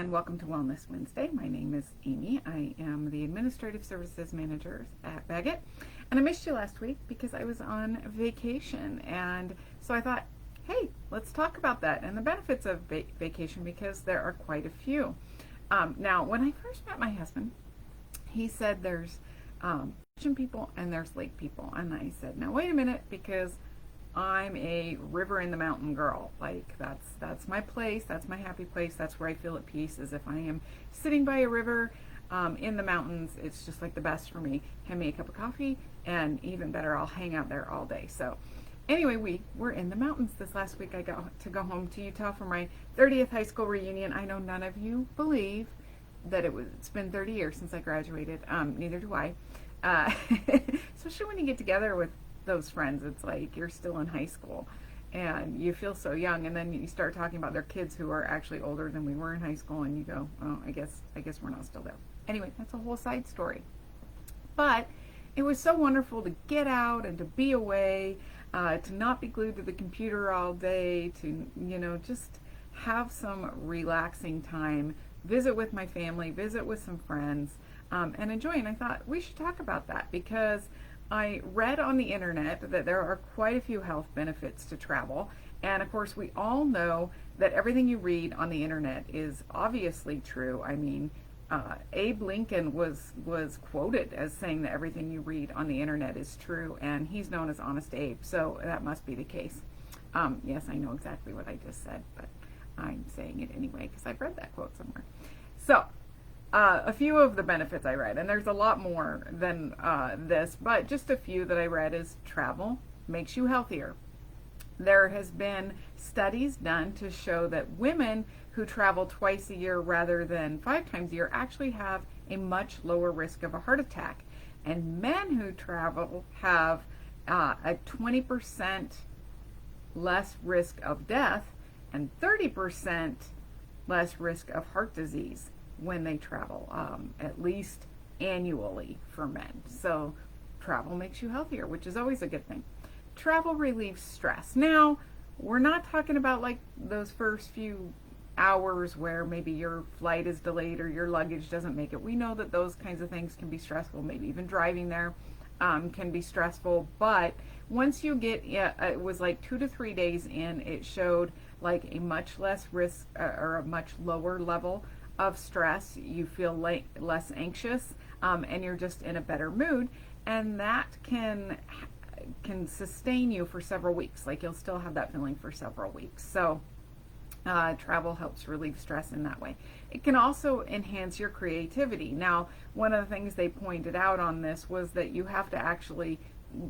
and welcome to Wellness Wednesday. My name is Amy. I am the Administrative Services Manager at Bagot, and I missed you last week because I was on vacation, and so I thought, hey, let's talk about that and the benefits of vacation because there are quite a few. Now, when I first met my husband, he said there's ocean people and there's lake people, and I said, now wait a minute, because I'm a river in the mountain girl. Like that's my place. That's my happy place. That's where I feel at peace. Is if I am sitting by a river in the mountains. It's just like the best for me. Hand me a cup of coffee, and even better, I'll hang out there all day. So anyway, we were in the mountains this last week. I got to go home to Utah for my 30th high school reunion. I know none of you believe that it's been 30 years since I graduated. Neither do I. Especially when you get together with those friends, it's like you're still in high school and you feel so young, and then you start talking about their kids who are actually older than we were in high school, and you go, oh, I guess we're not still there. Anyway, that's a whole side story. But it was so wonderful to get out and to be away, to not be glued to the computer all day, to just have some relaxing time, visit with my family, visit with some friends, and enjoy. And I thought we should talk about that because I read on the internet that there are quite a few health benefits to travel. And of course, we all know that everything you read on the internet is obviously true. I mean, Abe Lincoln was quoted as saying that everything you read on the internet is true, and he's known as Honest Abe, so that must be the case. Yes, I know exactly what I just said, but I'm saying it anyway because I've read that quote somewhere. So, a few of the benefits I read, and there's a lot more than this, but just a few that I read is travel makes you healthier. There has been studies done to show that women who travel twice a year rather than 5 times a year actually have a much lower risk of a heart attack. And men who travel have a 20% less risk of death and 30% less risk of heart disease when they travel, at least annually for men. So travel makes you healthier, which is always a good thing. Travel relieves stress. Now, we're not talking about like those first few hours where maybe your flight is delayed or your luggage doesn't make it. We know that those kinds of things can be stressful. Maybe even driving there can be stressful. But once you get, it was like 2 to 3 days in, it showed like a much less risk or a much lower level of stress. You feel less anxious, and you're just in a better mood, and that can sustain you for several weeks. Like you'll still have that feeling for several weeks. So travel helps relieve stress in that way. It can also enhance your creativity. Now, one of the things they pointed out on this was that you have to actually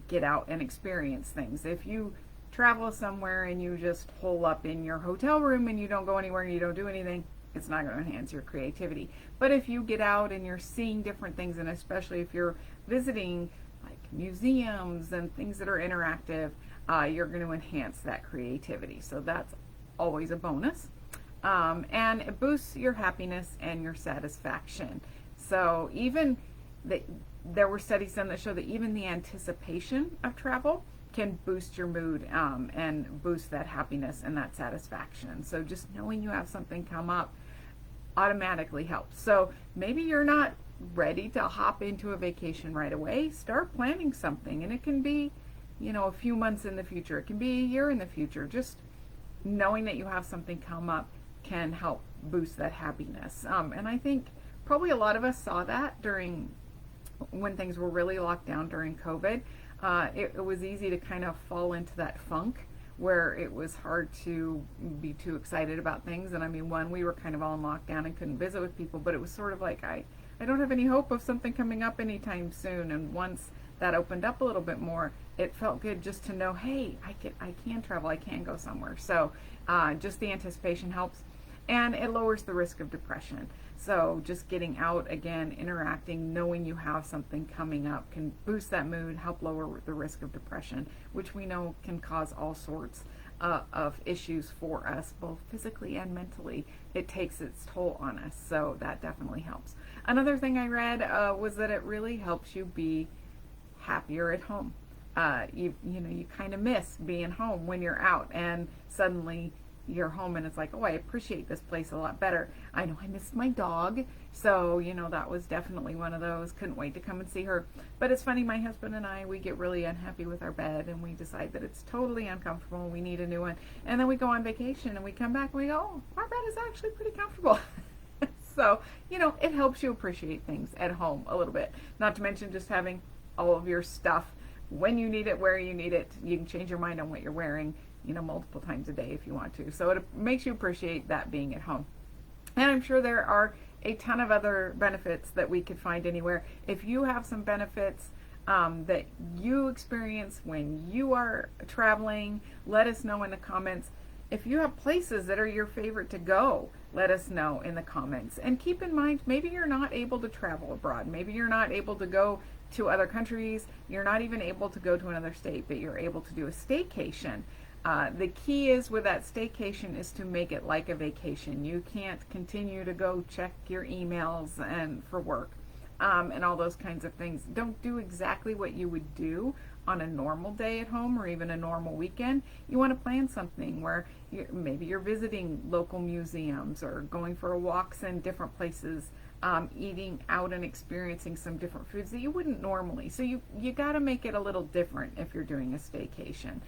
get out and experience things. If you travel somewhere and you just hole up in your hotel room and you don't go anywhere and you don't do anything, it's not going to enhance your creativity. But if you get out and you're seeing different things, and especially if you're visiting like museums and things that are interactive, you're going to enhance that creativity. So that's always a bonus. And it boosts your happiness and your satisfaction. So even there were studies done that show that even the anticipation of travel can boost your mood and boost that happiness and that satisfaction. So just knowing you have something come up automatically helps. So maybe you're not ready to hop into a vacation right away. Start planning something, and it can be, a few months in the future. It can be a year in the future. Just knowing that you have something come up can help boost that happiness. And I think probably a lot of us saw that when things were really locked down during COVID. It was easy to kind of fall into that funk where it was hard to be too excited about things. And I mean, we were kind of all in lockdown and couldn't visit with people, but it was sort of like, I don't have any hope of something coming up anytime soon. And once that opened up a little bit more, it felt good just to know, hey, I can travel, I can go somewhere. So just the anticipation helps. And it lowers the risk of depression. So just getting out again, interacting, knowing you have something coming up can boost that mood, help lower the risk of depression, which we know can cause all sorts of issues for us, both physically and mentally. It takes its toll on us, so that definitely helps. Another thing I read was that it really helps you be happier at home. You kind of miss being home when you're out, and suddenly you're home and it's like, oh, I appreciate this place a lot better. I know I missed my dog, so that was definitely one of those. Couldn't wait to come and see her. But it's funny, my husband and I, we get really unhappy with our bed and we decide that it's totally uncomfortable and we need a new one. And then we go on vacation and we come back and we go, oh, our bed is actually pretty comfortable. So, it helps you appreciate things at home a little bit. Not to mention just having all of your stuff when you need it, where you need it. You can change your mind on what you're wearing, multiple times a day if you want to. So it makes you appreciate that being at home. And I'm sure there are a ton of other benefits that we could find anywhere. If you have some benefits that you experience when you are traveling, let us know in the comments. If you have places that are your favorite to go, let us know in the comments. And keep in mind, maybe you're not able to travel abroad. Maybe you're not able to go to other countries. You're not even able to go to another state, but you're able to do a staycation. The key is with that staycation is to make it like a vacation. You can't continue to go check your emails and for work and all those kinds of things. Don't do exactly what you would do on a normal day at home or even a normal weekend. You want to plan something where maybe you're visiting local museums or going for walks in different places, eating out and experiencing some different foods that you wouldn't normally. So you got to make it a little different if you're doing a staycation.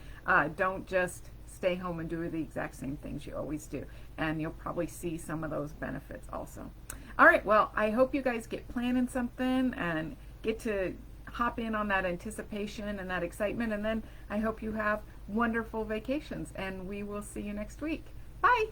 Don't just stay home and do the exact same things you always do. And you'll probably see some of those benefits also. All right, well, I hope you guys get planning something and get to hop in on that anticipation and that excitement. And then I hope you have wonderful vacations. And we will see you next week. Bye.